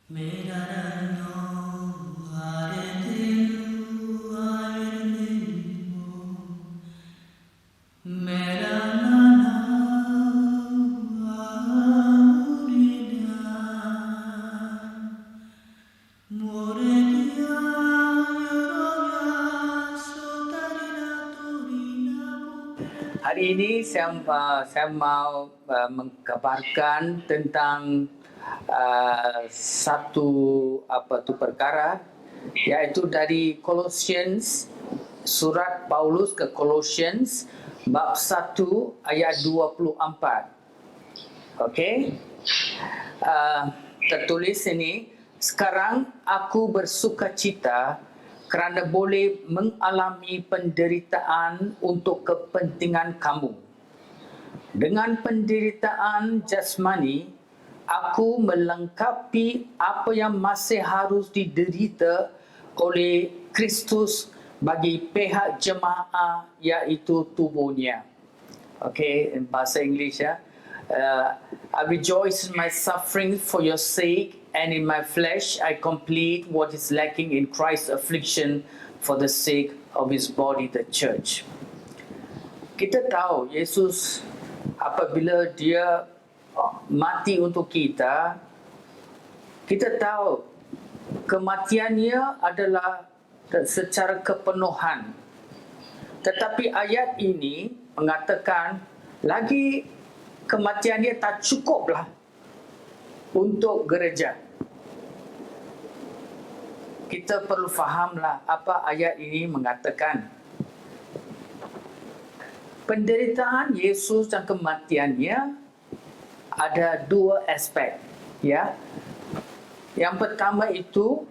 मेरा no arendelu मेरा nana amurina moredia yoroya sotarina turina. Hari ini saya mau mengkabarkan tentang satu perkara, yaitu dari Colossians, surat Paulus ke Colossians bab 1 ayat 24. Okey. Tertulis ini, sekarang aku bersukacita kerana boleh mengalami penderitaan untuk kepentingan kamu. Dengan penderitaan jasmani, aku melengkapi apa yang masih harus diderita oleh Kristus bagi pihak jemaah, iaitu tubuhnya. Okay, in bahasa Inggeris ya. I rejoice in my suffering for your sake, and in my flesh I complete what is lacking in Christ's affliction for the sake of his body, the church. Kita tahu Yesus apabila dia mati untuk kita, kita tahu kematiannya adalah secara kepenuhan. Tetapi ayat ini mengatakan lagi kematiannya tak cukuplah untuk gereja. Kita perlu fahamlah apa ayat ini mengatakan. Penderitaan Yesus dan kematiannya ada dua aspek, ya. Yang pertama itu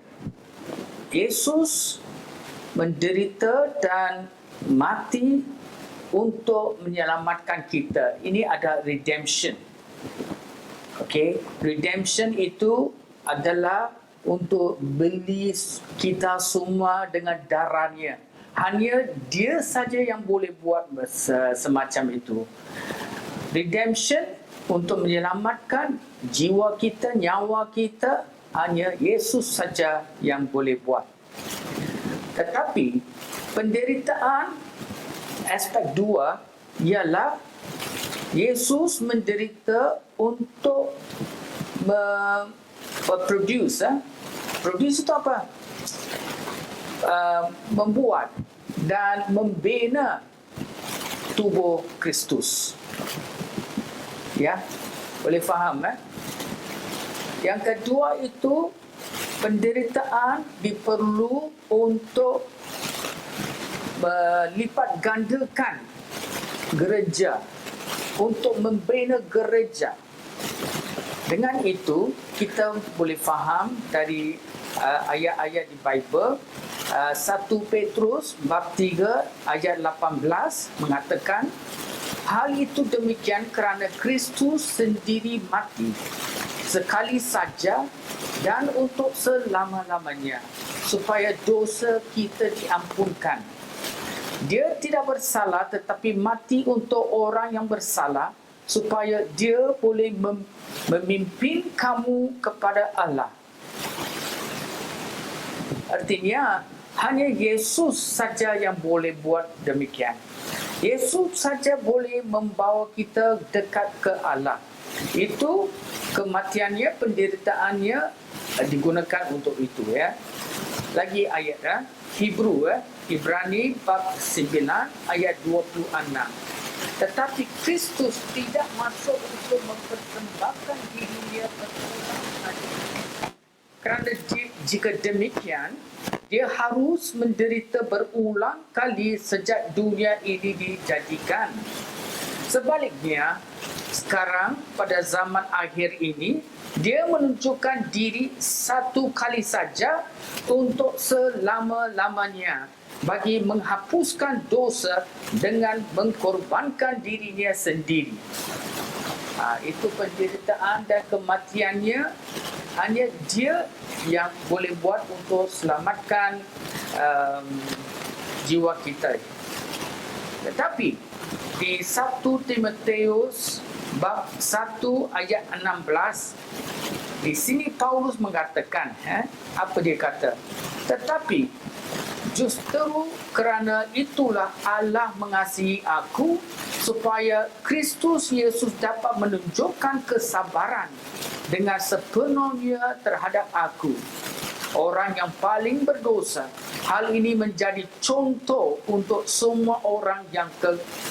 Yesus menderita dan mati untuk menyelamatkan kita. Ini ada redemption. Okey, redemption itu adalah untuk beli kita semua dengan darahnya. Hanya dia saja yang boleh buat semacam itu. Redemption untuk menyelamatkan jiwa kita, nyawa kita, hanya Yesus saja yang boleh buat. Tetapi penderitaan aspek dua ialah Yesus menderita untuk produce. Produce itu apa? Membuat dan membina tubuh Kristus. Ya, boleh faham Yang kedua itu penderitaan diperlu untuk melipat gandakan gereja, untuk membina gereja. Dengan itu kita boleh faham dari ayat-ayat di Bible. 1 Petrus bab 3 ayat 18 mengatakan, hal itu demikian kerana Kristus sendiri mati sekali saja dan untuk selama-lamanya, supaya dosa kita diampunkan. Dia tidak bersalah tetapi mati untuk orang yang bersalah, supaya dia boleh memimpin kamu kepada Allah. Artinya, hanya Yesus saja yang boleh buat demikian. Yesus saja boleh membawa kita dekat ke Allah. Itu kematiannya, penderitaannya digunakan untuk itu, ya. Lagi ayat Ibrani bab 9 ayat 26. Tetapi Kristus tidak masuk untuk mempersembahkan dirinya berulang kali. Kerana jika demikian, dia harus menderita berulang kali sejak dunia ini dijadikan. Sebaliknya, sekarang pada zaman akhir ini, dia menunjukkan diri satu kali saja untuk selama-lamanya bagi menghapuskan dosa dengan mengkorbankan dirinya sendiri. Itu penderitaan dan kematiannya hanya dia yang boleh buat untuk selamatkan jiwa kita. Tetapi di 1 Timotius bab 1 ayat 16 Di sini Paulus mengatakan, apa dia kata? Tetapi justru kerana itulah Allah mengasihi aku, supaya Kristus Yesus dapat menunjukkan kesabaran dengan sepenuhnya terhadap aku, orang yang paling berdosa. Hal ini menjadi contoh untuk semua orang yang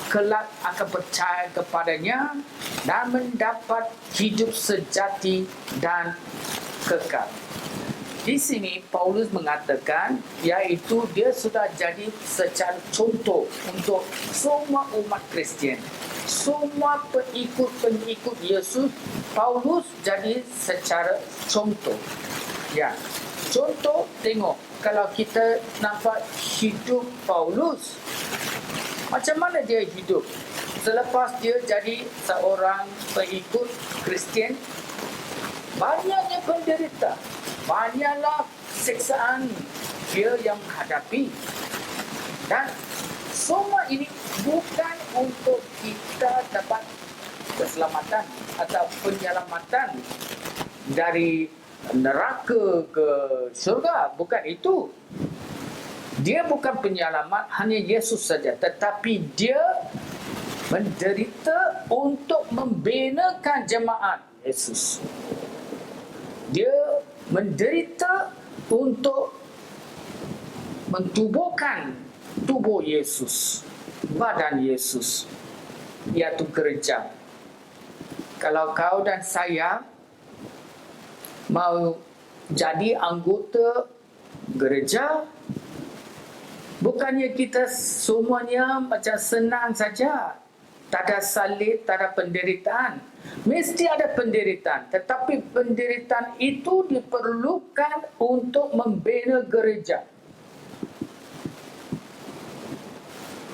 kelak akan percaya kepadanya dan mendapat hidup sejati dan kekal. Di sini Paulus mengatakan, iaitu dia sudah jadi secara contoh untuk semua umat Kristian. Semua pengikut Yesus, Paulus jadi secara contoh. Ya, contoh, tengok kalau kita nampak hidup Paulus, macam mana dia hidup selepas dia jadi seorang pengikut Kristian. Banyaknya penderita, banyaklah siksaan dia yang menghadapi, dan semua ini bukan untuk kita dapat keselamatan atau penyelamatan dari neraka ke syurga. Bukan itu. Dia bukan penyelamat hanya Yesus saja, tetapi dia menderita untuk membinakan jemaat Yesus. Dia menderita untuk mentubuhkan tubuh Yesus, badan Yesus, iaitu gereja. Kalau kau dan saya mau jadi anggota gereja, bukannya kita semuanya macam senang saja. Tak ada salib, tak ada penderitaan. Mesti ada penderitaan. Tetapi penderitaan itu diperlukan untuk membina gereja.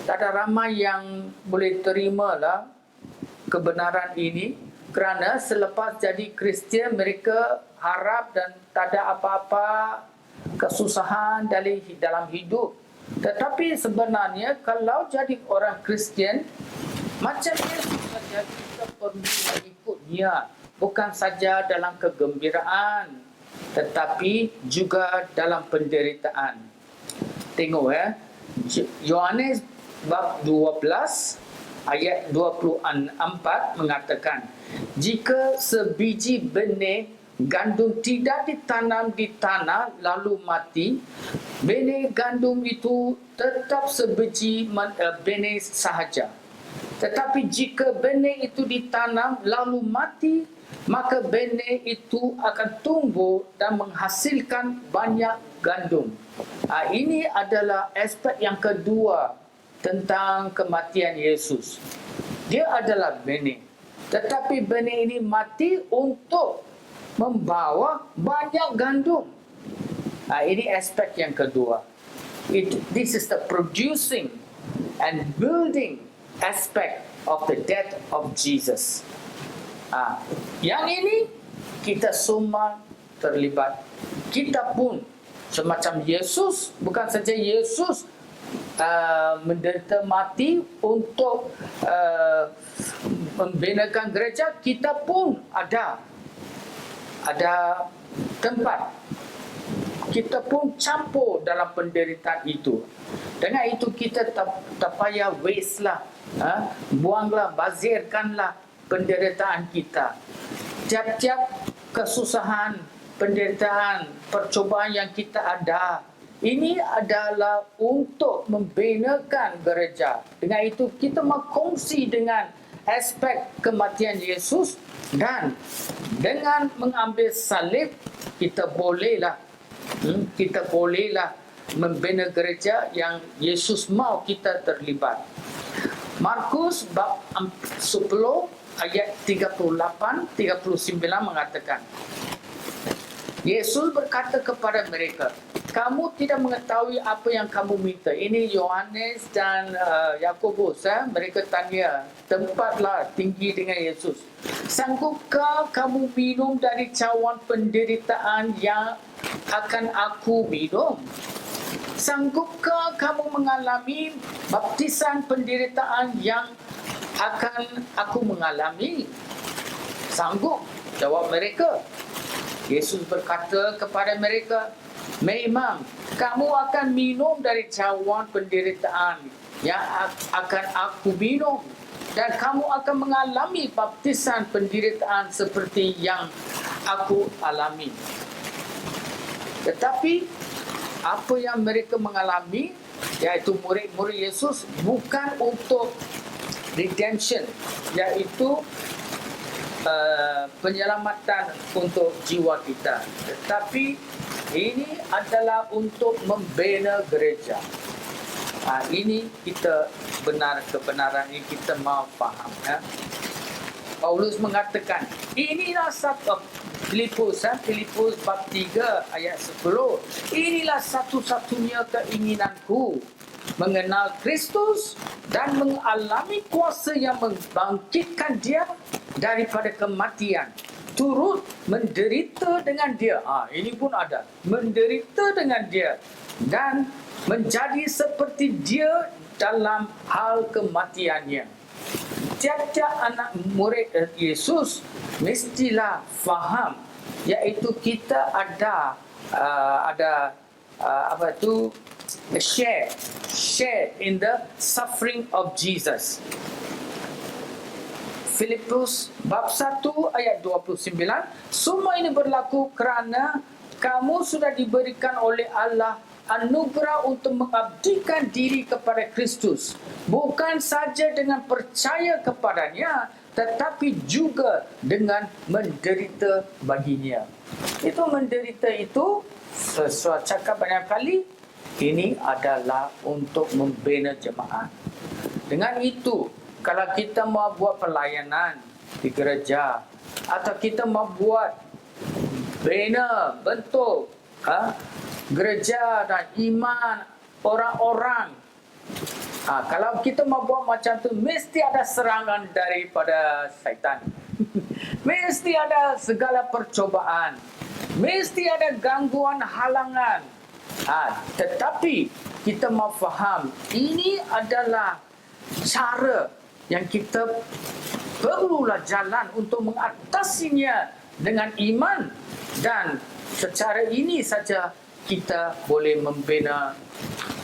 Tak ada ramai yang boleh terimalah kebenaran ini, kerana selepas jadi Kristian mereka harap dan tak ada apa-apa kesusahan dalam hidup. Tetapi sebenarnya kalau jadi orang Kristian macam Yesus saja, kita perlu mengikutnya, bukan saja dalam kegembiraan tetapi juga dalam penderitaan. Tengok Yohanes bab 12 ayat 24 mengatakan, jika sebiji benih gandum tidak ditanam di tanah lalu mati, benih gandum itu tetap sebiji benih sahaja. Tetapi jika benih itu ditanam lalu mati, maka benih itu akan tumbuh dan menghasilkan banyak gandum. Ini adalah aspek yang kedua tentang kematian Yesus. Dia adalah benih. Tetapi benih ini mati untuk membawa banyak gandum. Ini aspek yang kedua. This is the producing and building aspect of the death of Jesus. Yang ini kita semua terlibat. Kita pun semacam Yesus, bukan saja Yesus menderita mati untuk membinakan gereja, kita pun ada tempat. Kita pun campur dalam penderitaan itu. Dengan itu kita tak payah waste lah, buanglah, bazirkanlah penderitaan kita. Tiap-tiap kesusahan, penderitaan, percubaan yang kita ada, ini adalah untuk membinakan gereja. Dengan itu kita berkongsi dengan aspek kematian Yesus, dan dengan mengambil salib kita bolehlah membina gereja yang Yesus mau kita terlibat. Markus bab 10 ayat 38-39 mengatakan, Yesus berkata kepada mereka, kamu tidak mengetahui apa yang kamu minta. Ini Yohanes dan Yakobus. Mereka tanya, tempatlah tinggi dengan Yesus. Sanggupkah kamu minum dari cawan penderitaan yang akan aku minum? Sanggupkah kamu mengalami baptisan penderitaan yang akan aku mengalami? Sanggup, jawab mereka. Yesus berkata kepada mereka, memang kamu akan minum dari cawan penderitaan yang akan aku minum, dan kamu akan mengalami baptisan penderitaan seperti yang aku alami. Tetapi apa yang mereka mengalami, iaitu murid-murid Yesus, bukan untuk redemption, iaitu penyelamatan untuk jiwa kita, tetapi ini adalah untuk membina gereja. Ini kita kebenaran ini kita mahu faham. Paulus mengatakan, inilah satu Filipus bab 3 ayat 10. Inilah satu-satunya keinginanku, mengenal Kristus dan mengalami kuasa yang membangkitkan dia daripada kematian, turut menderita dengan dia. Ini pun ada, menderita dengan dia dan menjadi seperti dia dalam hal kematiannya. Tiap-tiap anak murid Yesus mestilah faham, iaitu kita ada share in the suffering of Jesus. Filipus bab 1 ayat 29, semua ini berlaku kerana kamu sudah diberikan oleh Allah anugerah untuk mengabdikan diri kepada Kristus, bukan saja dengan percaya kepadanya, tetapi juga dengan menderita baginya. Itu menderita itu, sesuai cakap banyak kali, ini adalah untuk membina jemaat. Dengan itu, kalau kita mau buat pelayanan di gereja, atau kita mau buat bina, bentuk gereja dan iman orang-orang, kalau kita mau buat macam tu, mesti ada serangan daripada syaitan. Mesti ada segala percobaan, mesti ada gangguan, halangan. Tetapi kita mau faham, ini adalah cara yang kita perlulah jalan untuk mengatasinya dengan iman, dan secara ini saja kita boleh membina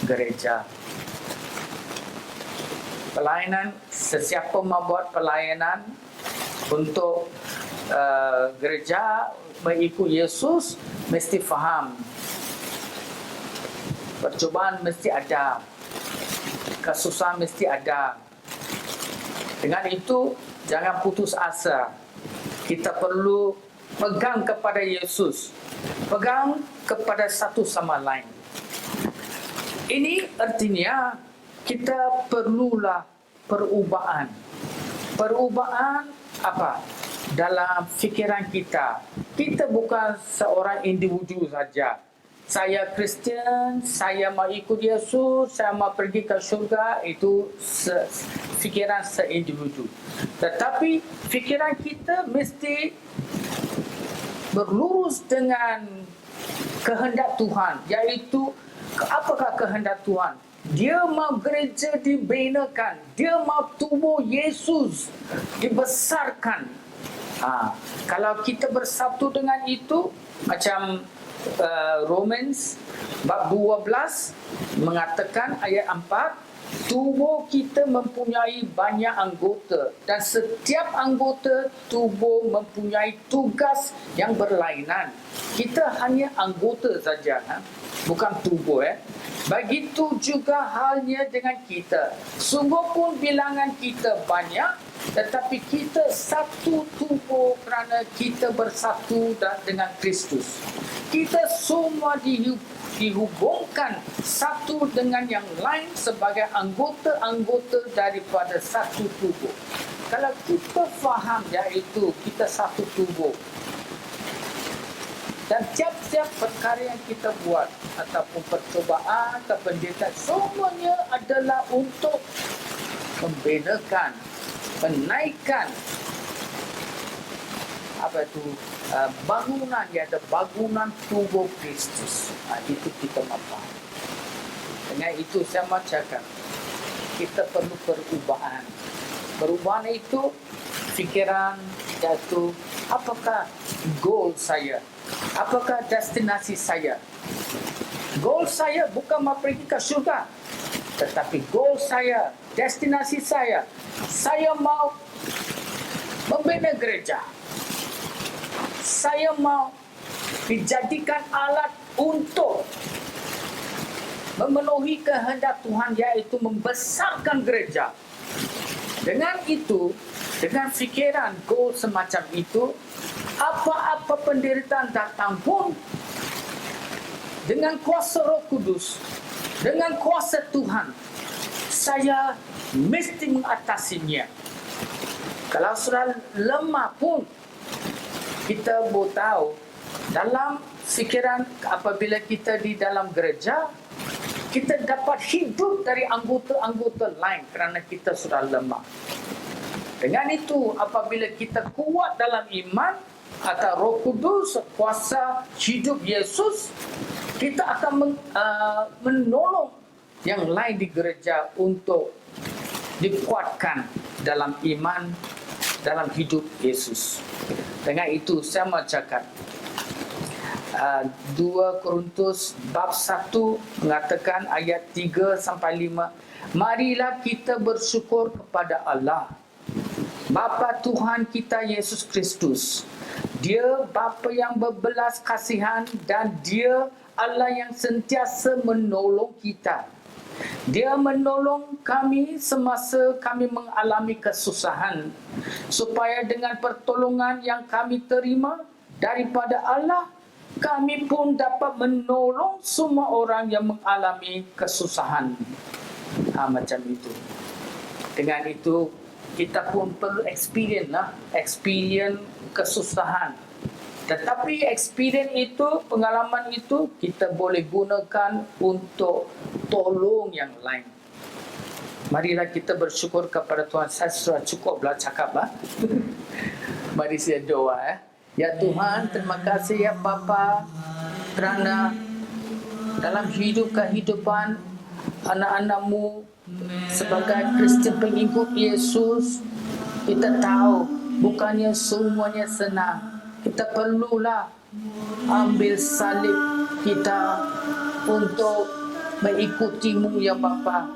gereja. Pelayanan, sesiapa mau buat pelayanan untuk gereja mengikut Yesus mesti faham, percobaan mesti ada, kesusahan mesti ada. Dengan itu, jangan putus asa. Kita perlu pegang kepada Yesus, pegang kepada satu sama lain. Ini artinya kita perlulah perubahan. Perubahan apa? Dalam fikiran kita. Kita bukan seorang individu saja. Saya Kristian, saya mau ikut Yesus, saya mau pergi ke syurga, itu fikiran seindividu. Tetapi fikiran kita mesti berlurus dengan kehendak Tuhan, iaitu apakah kehendak Tuhan? Dia mau gereja dibinakan, dia mau tubuh Yesus dibesarkan. Kalau kita bersatu dengan itu, macam Romans bab 12 mengatakan ayat 4, tubuh kita mempunyai banyak anggota dan setiap anggota tubuh mempunyai tugas yang berlainan. Kita hanya anggota saja, bukan tubuh. Begitu juga halnya dengan kita. Sungguh pun bilangan kita banyak, tetapi kita satu tubuh kerana kita bersatu dengan Kristus. Kita semua dihubungkan satu dengan yang lain sebagai anggota-anggota daripada satu tubuh. Kalau kita faham, iaitu kita satu tubuh, dan tiap-tiap perkara yang kita buat, ataupun percobaan atau penderitaan, semuanya adalah untuk membinakan, menaikkan bangunan, iaitu bangunan tubuh Kristus. Itu kita mahu. Dengan itu saya mahu cakap, kita perlu perubahan. Perubahan itu fikiran, iaitu apakah goal saya, Apakah destinasi saya? Goal saya bukan mau pergi ke syurga, tetapi goal saya, destinasi saya mau membina gereja. Saya mau dijadikan alat untuk memenuhi kehendak Tuhan, yaitu membesarkan gereja. Dengan itu, dengan fikiran goal semacam itu, apa-apa penderitaan datang pun, dengan kuasa Roh Kudus, dengan kuasa Tuhan, saya mesti mengatasinya. Kalau sudah lemah pun, kita boleh tahu, dalam fikiran apabila kita di dalam gereja, kita dapat hidup dari anggota-anggota lain kerana kita sudah lemah. Dengan itu, apabila kita kuat dalam iman atau Roh Kudus, kuasa hidup Yesus, kita akan menolong yang lain di gereja untuk dikuatkan dalam iman, dalam hidup Yesus. Dengan itu, saya mau cakap, 2 Korintus bab 1 mengatakan ayat 3-5, marilah kita bersyukur kepada Allah, Bapa Tuhan kita Yesus Kristus. Dia Bapa yang berbelas kasihan dan Dia Allah yang sentiasa menolong kita. Dia menolong kami semasa kami mengalami kesusahan, supaya dengan pertolongan yang kami terima daripada Allah, kami pun dapat menolong semua orang yang mengalami kesusahan. Macam itu. Dengan itu, kita pun perlu experience kesusahan. Tetapi experience itu, pengalaman itu, kita boleh gunakan untuk tolong yang lain. Marilah kita bersyukur kepada Tuhan. Saya sudah cukuplah cakap. Mari saya doa. Ya Tuhan, terima kasih ya Bapa, kerana dalam kehidupan anak-anak-Mu sebagai Kristian pengikut Yesus, kita tahu bukannya semuanya senang. Kita perlulah ambil salib kita untuk mengikuti-Mu ya Bapa.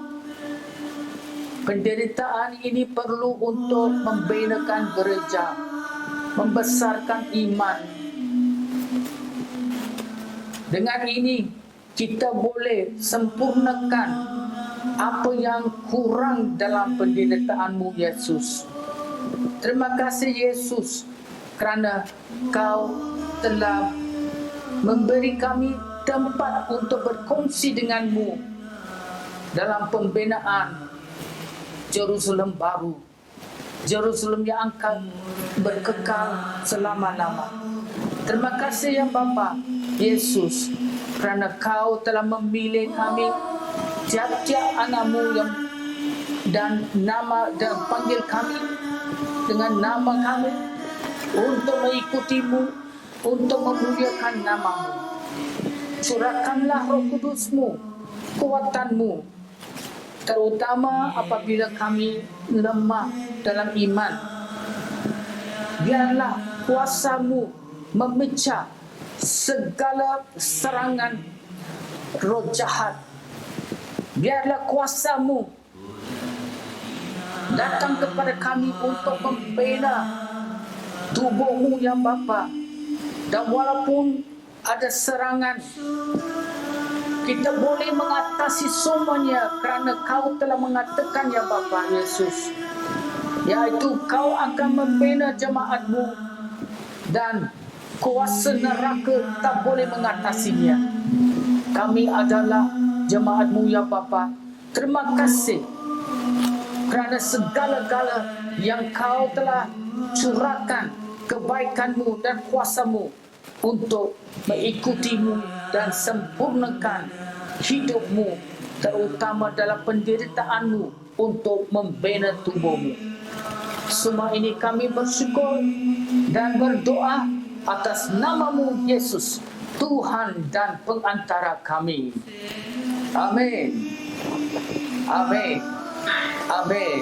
Penderitaan ini perlu untuk membinakan gereja, membesarkan iman. Dengan ini kita boleh sempurnakan apa yang kurang dalam penderitaan-Mu Yesus. Terima kasih Yesus, kerana Kau telah memberi kami tempat untuk berkongsi dengan-Mu dalam pembinaan Jerusalem baru, Jerusalem yang akan berkekal selama-lama. Terima kasih ya Bapa Yesus, kerana Kau telah memilih kami, tiap-tiap anak-Mu yang dan panggil kami dengan nama kami untuk mengikuti-Mu, untuk memuliakan nama-Mu. Curahkanlah Roh Kudus-Mu, kuatan-Mu, terutama apabila kami lemah dalam iman. Biarlah kuasa-Mu memecah segala serangan roh jahat. Biarlah kuasa-Mu datang kepada kami untuk membina tubuh-Mu ya Bapa. Dan walaupun ada serangan, kita boleh mengatasi semuanya kerana Kau telah mengatakan ya Bapa Yesus, yaitu Kau akan membina jemaat-Mu dan kuasa neraka tak boleh mengatasinya. Kami adalah jemaat-Mu ya Bapa. Terima kasih kerana segala-gala yang Kau telah curahkan, kebaikan-Mu dan kuasa-Mu untuk mengikuti-Mu dan sempurnakan hidup-Mu, terutama dalam penderitaan-Mu untuk membina tubuh-Mu. Semua ini kami bersyukur dan berdoa atas nama-Mu Yesus, Tuhan dan pengantara kami. Amin. Amin. Amin.